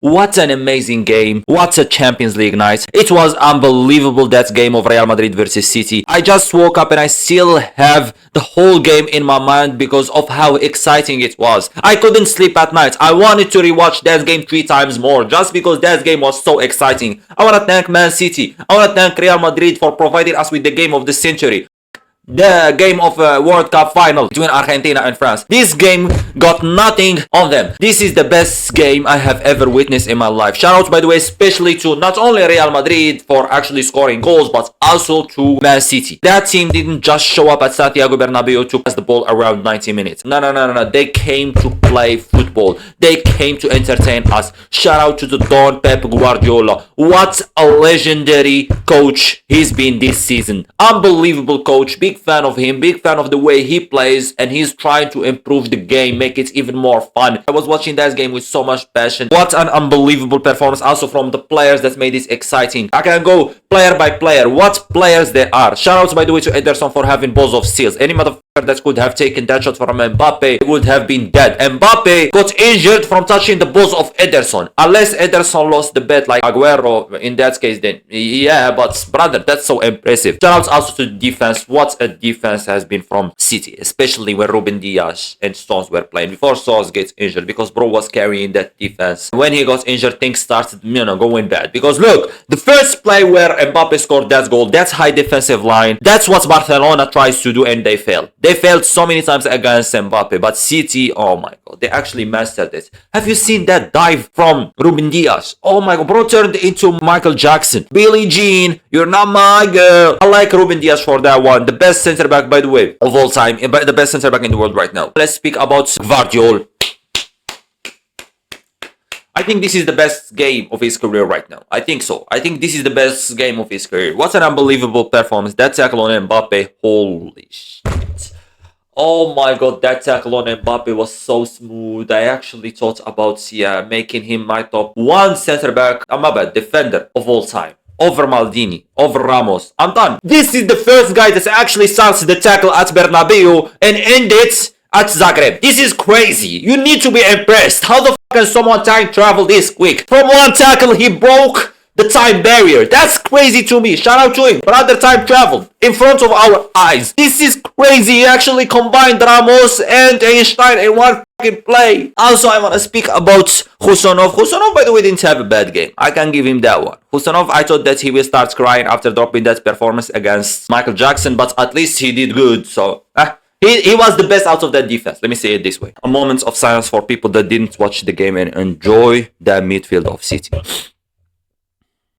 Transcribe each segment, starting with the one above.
What an amazing game. What a Champions League night. It was unbelievable, that game of Real Madrid versus City. I just woke up and I still have the whole game in my mind because of how exciting it was. I couldn't sleep at night. I wanted to rewatch that game 3 times more just because that game was so exciting. I want to thank Man City. I want to thank Real Madrid for providing us with the game of the century. The game of World Cup final between Argentina and France. This game got nothing on them. This is the best game I have ever witnessed in my life. Shout out, by the way, especially to not only Real Madrid for actually scoring goals, but also to Man City. That team didn't just show up at Santiago Bernabeu to pass the ball around 90 minutes. No. They came to play football. They came to entertain us. Shout out to the Don Pep Guardiola. What a legendary coach he's been this season. Unbelievable coach. Big fan of him, big fan of the way he plays, and he's trying to improve the game, make it even more fun. I was watching that game with so much passion. What an unbelievable performance also from the players that made this exciting. I can go player by player. What players they are. Shout outs, by the way, to Ederson for having balls of seals. Any motherfucker that could have taken that shot from Mbappe would have been dead. Mbappe got injured from touching the balls of Ederson. Unless Ederson lost the bet like Aguero, in that case, then yeah, but brother, that's so impressive. Shout outs also to the defense. What a defense has been from City, especially when Ruben Dias and Stones were playing before Stones gets injured, because bro was carrying that defense. When he got injured, things started, going bad. Because look, the first play where Mbappe scored that goal, that's high defensive line. That's what Barcelona tries to do, and they failed. They failed so many times against Mbappe, but City, oh my god, they actually mastered it. Have you seen that dive from Ruben Dias? Oh my god, bro turned into Michael Jackson. Billie Jean, you're not my girl. I like Ruben Dias for that one. The best center back, by the way, of all time, the best center back in the world right now. Let's speak about Guardiola. I think this is the best game of his career right now. I think so. I think this is the best game of his career. What an unbelievable performance. That tackle on Mbappe, holy shit. Oh my god, that tackle on Mbappe was so smooth. I actually thought about making him my top 1 center back, defender of all time. Over Maldini, over Ramos. I'm done. This is the first guy that actually starts the tackle at Bernabeu and ends it at Zagreb. This is crazy. You need to be impressed. How the f*** can someone time travel this quick? From 1 tackle, he broke the time barrier. That's crazy to me. Shout out to him. Brother time traveled in front of our eyes. This is crazy. He actually combined Ramos and Einstein in one fucking play. Also, I want to speak about Husanov. Husanov, by the way, didn't have a bad game. I can give him that one. Husanov, I thought that he will start crying after dropping that performance against Michael Jackson, but at least he did good. So, he was the best out of that defense. Let me say it this way. A moment of silence for people that didn't watch the game and enjoy the midfield of City.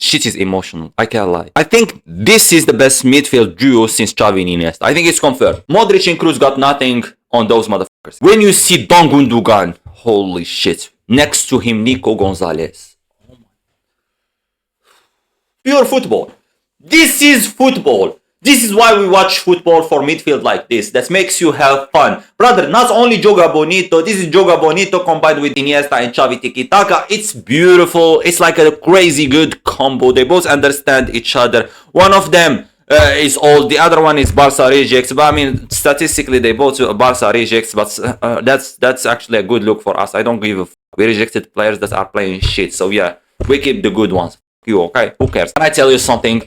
Shit is emotional. I can't lie. I think this is the best midfield duo since Xavi and Iniesta. I think it's confirmed. Modric and Kroos got nothing on those motherfuckers. When you see Don Gundogan, holy shit. Next to him, Nico Gonzalez. Oh my. Pure football. This is football. This is why we watch football for midfield like this. That makes you have fun. Brother, not only Joga Bonito, this is Joga Bonito combined with Iniesta and Xavi Tiki-Taka. It's beautiful. It's like a crazy good combo. They both understand each other. One of them is old. The other one is Barca rejects. But I mean, statistically, they both are Barca rejects. But that's actually a good look for us. I don't give a f***. We rejected players that are playing shit. So yeah, we keep the good ones. You, okay? Who cares? Can I tell you something?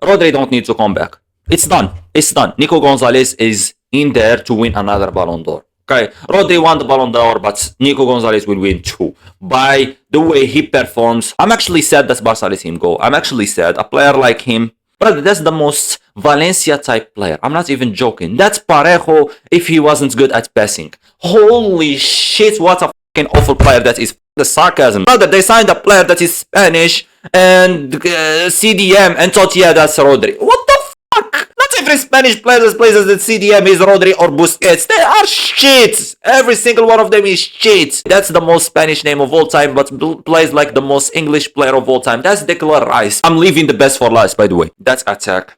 Rodri don't need to come back. It's done. It's done. Nico Gonzalez is in there to win another Ballon d'Or. Okay? Rodri won the Ballon d'Or, but Nico Gonzalez will win too. By the way he performs, I'm actually sad that Barca let him go. I'm actually sad. A player like him, brother, that's the most Valencia type player. I'm not even joking. That's Parejo if he wasn't good at passing. Holy shit, what a fucking awful player that is. The sarcasm. Brother, they signed a player that is Spanish and CDM and thought, yeah, that's Rodri. What the fuck? Not every Spanish player that plays as the CDM is Rodri or Busquets. They are shit. Every single one of them is shit. That's the most Spanish name of all time, but plays like the most English player of all time. That's Declan Rice. I'm leaving the best for last, by the way. That's attack.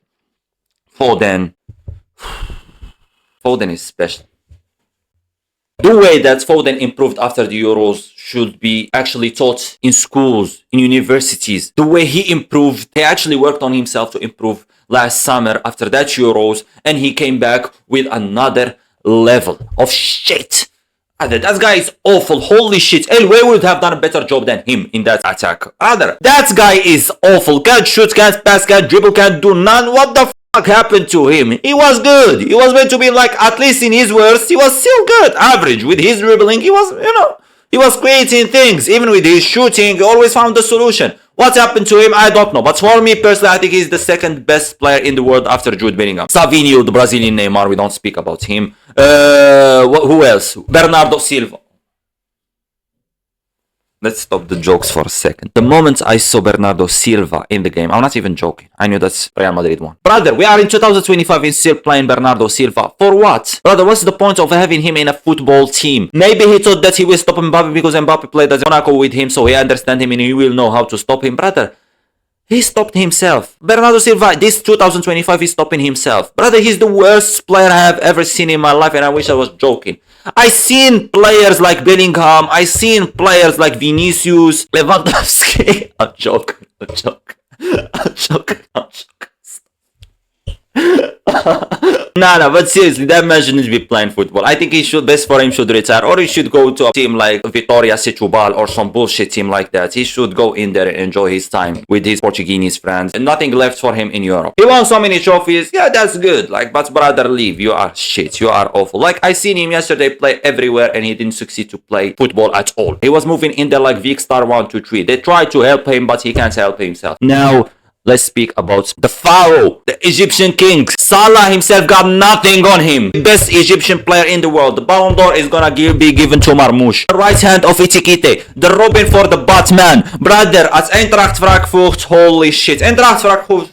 Foden. Foden is special. The way that Foden improved after the Euros should be actually taught in schools, in universities. The way he improved, he actually worked on himself to improve last summer after that Euros, and he came back with another level of shit. That guy is awful. Holy shit. Elway would have done a better job than him in that attack. That guy is awful. Can't shoot, can't pass, can't dribble, can't do none. What the fuck happened to him? He was good. He was meant to be like, at least in his worst, he was still good. Average. With his dribbling, he was, he was creating things. Even with his shooting, he always found the solution. What happened to him, I don't know. But for me personally, I think he's the second best player in the world after Jude Bellingham. Savinho, the Brazilian Neymar, we don't speak about him. Who else? Bernardo Silva. Let's stop the jokes for a second. The moment I saw Bernardo Silva in the game, I'm not even joking. I knew that Real Madrid won. Brother, we are in 2025 and still playing Bernardo Silva. For what? Brother, what's the point of having him in a football team? Maybe he thought that he will stop Mbappe because Mbappe played at Monaco with him, so he understands him and he will know how to stop him. Brother, he stopped himself. Bernardo Silva, this 2025, he's stopping himself. Brother, he's the worst player I have ever seen in my life, and I wish I was joking. I seen players like Bellingham. I seen players like Vinicius, Lewandowski. I'm joking. Nah, but seriously, that man shouldn't be playing football. I think best for him should retire, or he should go to a team like Vitória Setúbal or some bullshit team like that. He should go in there and enjoy his time with his Portuguese friends. And nothing left for him in Europe. He won so many trophies. Yeah, that's good. But brother, leave. You are shit. You are awful. I seen him yesterday play everywhere and he didn't succeed to play football at all. He was moving in there like Vic Star 1, 2, 3. They tried to help him, but he can't help himself. Now, let's speak about the Pharaoh, the Egyptian king. Salah himself got nothing on him. Best Egyptian player in the world. The Ballon d'Or is gonna be given to Marmoush. The right hand of Itikite. The Robin for the Batman. Brother, at Eintracht Frankfurt, holy shit. Eintracht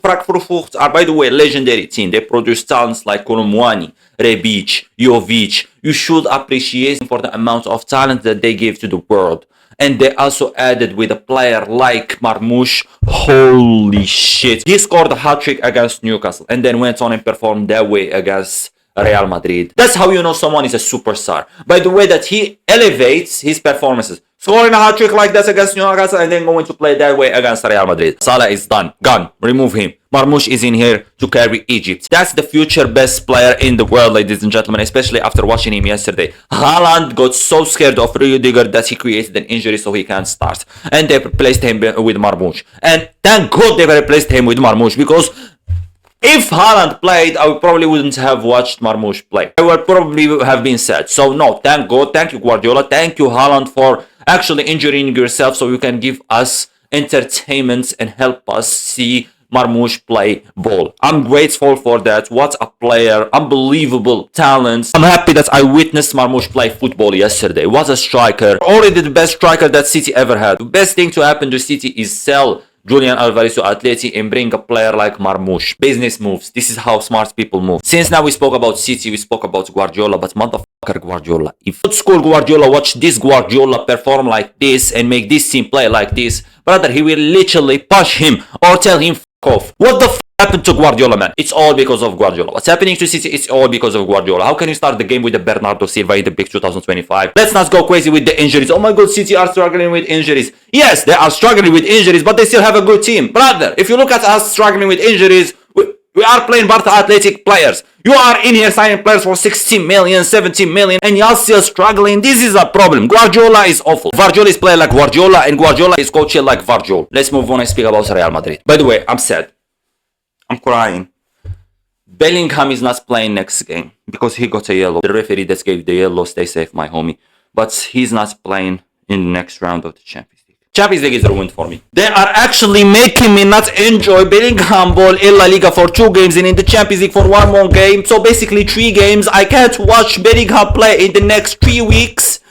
Frankfurt are, by the way, a legendary team. They produce talents like Kolomwani, Rebic, Jovic. You should appreciate them for the amount of talent that they give to the world. And they also added with a player like Marmoush. Holy shit. He scored a hat-trick against Newcastle and then went on and performed that way against Real Madrid. That's how you know someone is a superstar. By the way that he elevates his performances. Scoring a hat-trick like that against Newcastle and then going to play that way against Real Madrid. Salah is done. Gone. Remove him. Marmoush is in here to carry Egypt. That's the future best player in the world, ladies and gentlemen, especially after watching him yesterday. Haaland got so scared of Rudiger that he created an injury so he can't start. And they replaced him with Marmoush. And thank God they replaced him with Marmoush, because if Haaland played, I probably wouldn't have watched Marmoush play. I would probably have been sad. So no, thank God, thank you Guardiola, thank you Haaland for actually injuring yourself so you can give us entertainment and help us see Marmoush play ball. I'm grateful for that. What a player. Unbelievable talent. I'm happy that I witnessed Marmoush play football yesterday. What a striker. Already the best striker that City ever had. The best thing to happen to City is sell Julian Alvarez to Atleti and bring a player like Marmoush. Business moves. This is how smart people move. Since now we spoke about City, we spoke about Guardiola, but motherfucker Guardiola. If old school Guardiola watch this Guardiola perform like this and make this team play like this, brother, he will literally push him or tell him off. What the happened to Guardiola, man? It's all because of Guardiola. What's happening to City? It's all because of Guardiola. How can you start the game with the Bernardo Silva in the big 2025? Let's not go crazy with the injuries. Oh my god, City are struggling with injuries. Yes, they are struggling with injuries, but they still have a good team. Brother, if you look at us struggling with injuries, we are playing Barca Athletic players. You are in here signing players for 16 million, 17 million, and y'all still struggling. This is a problem. Guardiola is awful. Guardiola is playing like Guardiola, and Guardiola is coaching like Guardiola. Let's move on and speak about Real Madrid. By the way, I'm sad. I'm crying. Bellingham is not playing next game because he got a yellow. The referee that gave the yellow, stay safe, my homie. But he's not playing in the next round of the Champions League. Champions League is ruined for me. They are actually making me not enjoy Bellingham ball in La Liga for 2 games and in the Champions League for 1 more game. So basically 3 games. I can't watch Bellingham play in the next 3 weeks.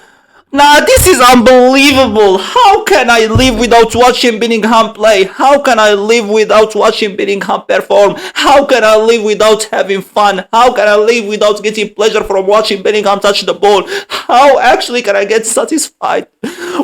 Nah, this is unbelievable. How can I live without watching Bellingham play? How can I live without watching Bellingham perform? How can I live without having fun? How can I live without getting pleasure from watching Bellingham touch the ball? How actually can I get satisfied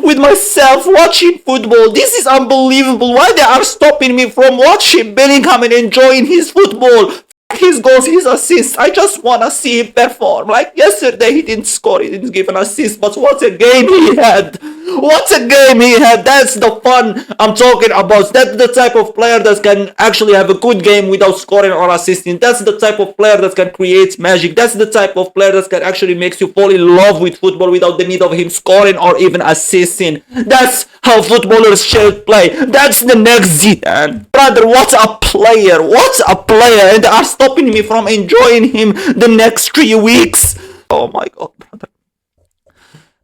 with myself watching football? This is unbelievable. Why they are stopping me from watching Bellingham and enjoying his football? his goals, his assists. I just want to see him perform. Like yesterday, he didn't score, he didn't give an assist, but what a game he had. What a game he had. That's the fun I'm talking about. That's the type of player that can actually have a good game without scoring or assisting. That's the type of player that can create magic. That's the type of player that can actually make you fall in love with football without the need of him scoring or even assisting. That's how footballers should play. That's the next Zidane. Brother, what a player. What a player. And they are stopping me from enjoying him the next 3 weeks. Oh my god, brother.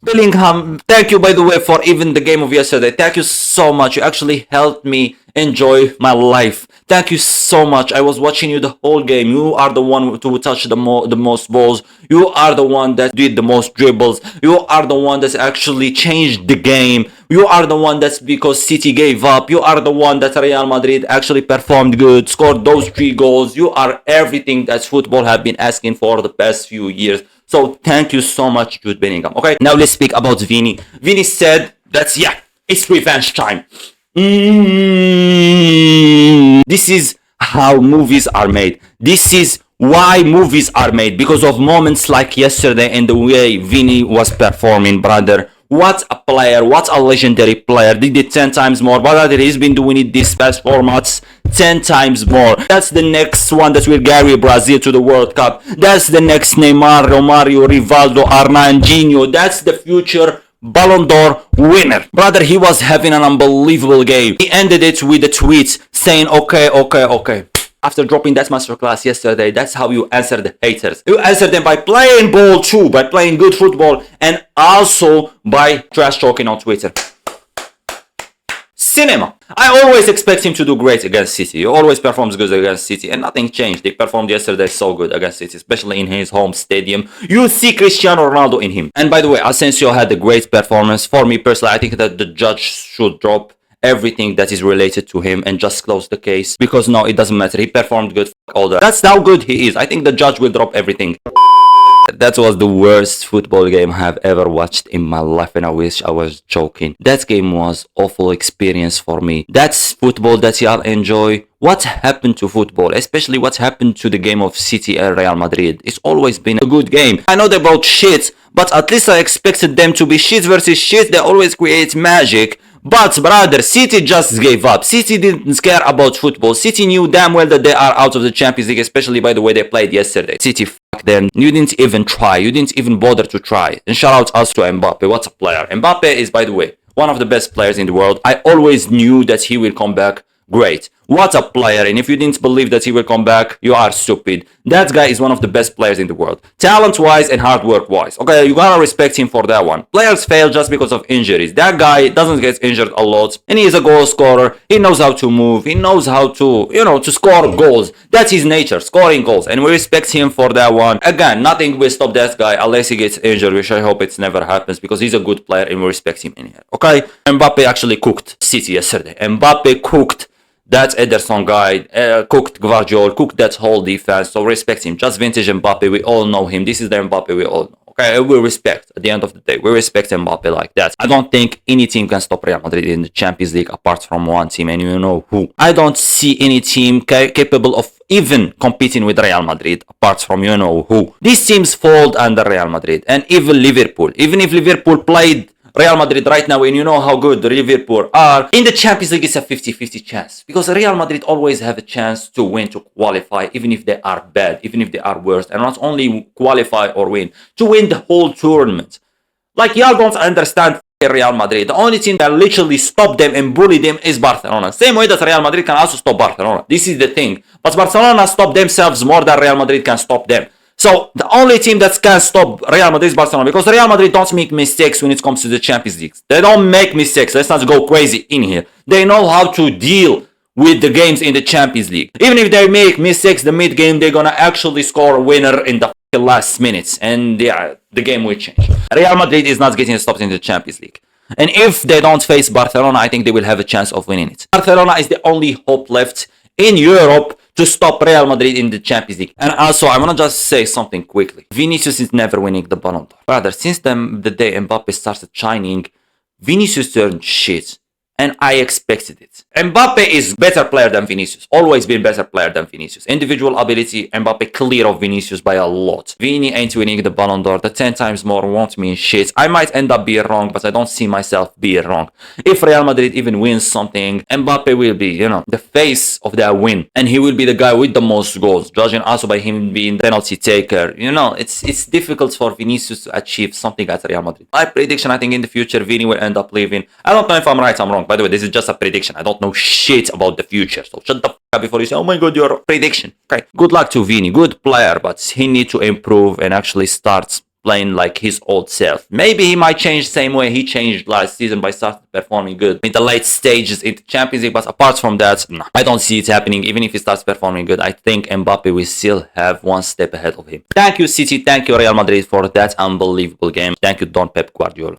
Bellingham, thank you by the way for even the game of yesterday. Thank you so much. You actually helped me enjoy my life. Thank you so much. I was watching you the whole game. You are the one to touch the most balls. You are the one that did the most dribbles. You are the one that's actually changed the game. You are the one that's because City gave up. You are the one that Real Madrid actually performed good, scored those 3 goals. You are everything that football have been asking for the past few years. So thank you so much, Jude Bellingham. Okay, now let's speak about Vini. Vini said that's, yeah, it's revenge time. This is how movies are made. This is why movies are made. Because of moments like yesterday and the way Vini was performing, brother. What a player, what a legendary player. Did it 10 times more, but he's been doing it this past 4 months 10 times more. That's the next one that will carry Brazil to the World Cup. That's the next Neymar, Romario, Rivaldo, Armandinho. That's the future Ballon d'Or winner. Brother, he was having an unbelievable game. He ended it with a tweet saying, okay. After dropping that masterclass yesterday, that's how you answer the haters. You answer them by playing ball too, by playing good football, and also by trash talking on Twitter. Cinema. I always expect him to do great against City. He always performs good against City, and nothing changed. They performed yesterday so good against City, especially in his home stadium. You see Cristiano Ronaldo in him. And by the way, Asensio had a great performance. For me personally, I think that the judge should drop everything that is related to him and just close the case, because no, it doesn't matter. He performed good. All that. That's how good he is. I think the judge will drop everything. That was the worst football game I have ever watched in my life, and I wish I was joking. That game was awful experience for me. That's football that y'all enjoy. What happened to football, especially what happened to the game of City and Real Madrid? It's always been a good game. I know they brought shit, but at least I expected them to be shit versus shit. They always create magic. But brother, City just gave up. City didn't care about football. City knew damn well that they are out of the Champions League, especially by the way they played yesterday. City, fuck them. You didn't even try. You didn't even bother to try. And shout out us to Mbappe. What a player. Mbappe is, by the way, one of the best players in the world. I always knew that he will come back great. What a player. And if you didn't believe that he will come back, you are stupid. That guy is one of the best players in the world. Talent-wise and hard work-wise. Okay, you gotta respect him for that one. Players fail just because of injuries. That guy doesn't get injured a lot. And he is a goal scorer. He knows how to move. He knows how to, to score goals. That's his nature, scoring goals. And we respect him for that one. Again, nothing will stop that guy unless he gets injured, which I hope it never happens, because he's a good player and we respect him in here. Okay? Mbappe actually cooked City yesterday. Mbappe cooked that Ederson guy, cooked Guardiola, cooked that whole defense, so respect him. Just vintage Mbappe, we all know him. This is the Mbappe we all know. Okay, we respect, at the end of the day, we respect Mbappe like that. I don't think any team can stop Real Madrid in the Champions League apart from one team, and you know who. I don't see any team capable of even competing with Real Madrid apart from you know who. These teams fold under Real Madrid, and even Liverpool. Even if Liverpool played Real Madrid right now, and you know how good Liverpool are, in the Champions League it's a 50-50 chance, because Real Madrid always have a chance to win, to qualify, even if they are bad, even if they are worse, and not only qualify or win, to win the whole tournament. Like, y'all don't understand Real Madrid. The only team that literally stop them and bully them is Barcelona. Same way that Real Madrid can also stop Barcelona. This is the thing. But Barcelona stop themselves more than Real Madrid can stop them. So the only team that can stop Real Madrid is Barcelona, because Real Madrid don't make mistakes when it comes to the Champions League. They don't make mistakes. Let's not go crazy in here. They know how to deal with the games in the Champions League. Even if they make mistakes the mid-game, they're gonna actually score a winner in the last minutes, and yeah, the game will change. Real Madrid is not getting stopped in the Champions League. And if they don't face Barcelona, I think they will have a chance of winning it. Barcelona is the only hope left in Europe to stop Real Madrid in the Champions League. And also, I want to just say something quickly. Vinicius is never winning the Ballon d'Or. Rather, since the day Mbappe started shining, Vinicius turned shit. and I expected it. Mbappe is better player than Vinicius. Always been better player than Vinicius. Individual ability, Mbappe clear of Vinicius by a lot. Vini ain't winning the Ballon d'Or. The 10 times more won't mean shit. I might end up being wrong, but I don't see myself being wrong. If Real Madrid even wins something, Mbappe will be, the face of their win. And he will be the guy with the most goals, judging also by him being penalty taker. It's difficult for Vinicius to achieve something at Real Madrid. My prediction, I think in the future, Vini will end up leaving. I don't know if I'm right, I'm wrong. By the way, this is just a prediction. I don't know shit about the future. So shut the fuck up before you say, oh my god, your prediction. Okay. Good luck to Vini. Good player, but he needs to improve and actually start playing like his old self. Maybe he might change the same way he changed last season by starting performing good in the late stages in the Champions League. But apart from that, no, I don't see it happening. Even if he starts performing good, I think Mbappe will still have one step ahead of him. Thank you, City. Thank you, Real Madrid, for that unbelievable game. Thank you, Don Pep Guardiola.